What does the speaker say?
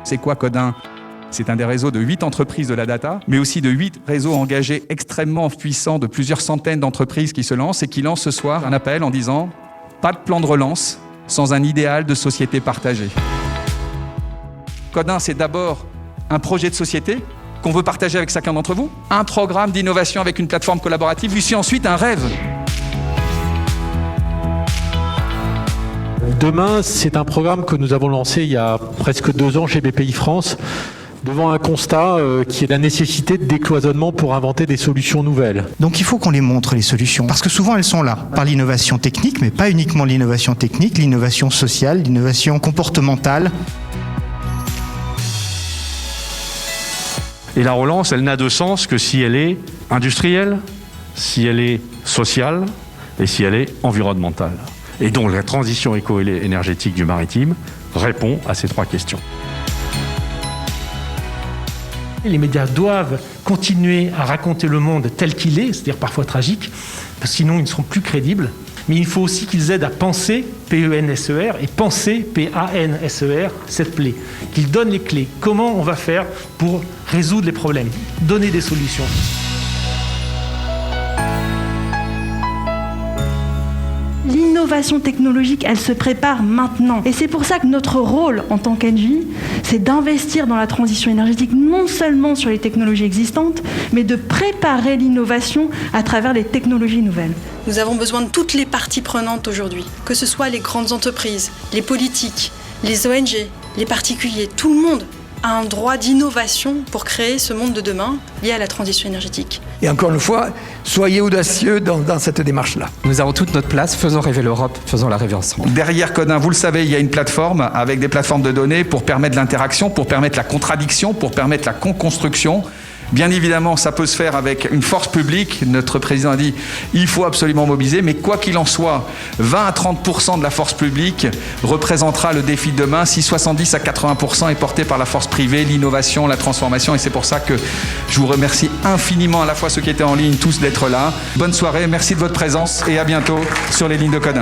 C'est quoi Codin ? C'est un des réseaux de 8 entreprises de la data, mais aussi de 8 réseaux engagés extrêmement puissants de plusieurs centaines d'entreprises qui se lancent et qui lancent ce soir un appel en disant « Pas de plan de relance sans un idéal de société partagée ». Codin, c'est d'abord un projet de société qu'on veut partager avec chacun d'entre vous, un programme d'innovation avec une plateforme collaborative, puis ensuite un rêve. Demain, c'est un programme que nous avons lancé il y a presque 2 ans chez BPI France, devant un constat qui est la nécessité de décloisonnement pour inventer des solutions nouvelles. Donc il faut qu'on les montre, les solutions, parce que souvent elles sont là, par l'innovation technique, mais pas uniquement l'innovation technique, l'innovation sociale, l'innovation comportementale. Et la relance, elle n'a de sens que si elle est industrielle, si elle est sociale et si elle est environnementale. Et donc la transition éco-énergétique du maritime répond à ces 3 questions. Les médias doivent continuer à raconter le monde tel qu'il est, c'est-à-dire parfois tragique, parce que sinon ils ne seront plus crédibles. Mais il faut aussi qu'ils aident à penser, P-E-N-S-E-R, et penser, P-A-N-S-E-R, cette plaie. Qu'ils donnent les clés. Comment on va faire pour résoudre les problèmes, donner des solutions. L'innovation technologique, elle se prépare maintenant. Et c'est pour ça que notre rôle en tant qu'Engie, c'est d'investir dans la transition énergétique, non seulement sur les technologies existantes, mais de préparer l'innovation à travers les technologies nouvelles. Nous avons besoin de toutes les parties prenantes aujourd'hui, que ce soit les grandes entreprises, les politiques, les ONG, les particuliers, tout le monde a un droit d'innovation pour créer ce monde de demain lié à la transition énergétique. Et encore une fois, soyez audacieux dans cette démarche-là. Nous avons toute notre place, faisons rêver l'Europe, faisons-la rêver ensemble. Derrière Codin, vous le savez, il y a une plateforme avec des plateformes de données pour permettre l'interaction, pour permettre la contradiction, pour permettre la co-construction. Bien évidemment, ça peut se faire avec une force publique. Notre président a dit il faut absolument mobiliser, mais quoi qu'il en soit, 20 à 30% de la force publique représentera le défi de demain, si 70 à 80% est porté par la force privée, l'innovation, la transformation. Et c'est pour ça que je vous remercie infiniment, à la fois ceux qui étaient en ligne, tous d'être là. Bonne soirée, merci de votre présence et à bientôt sur les lignes de Codin.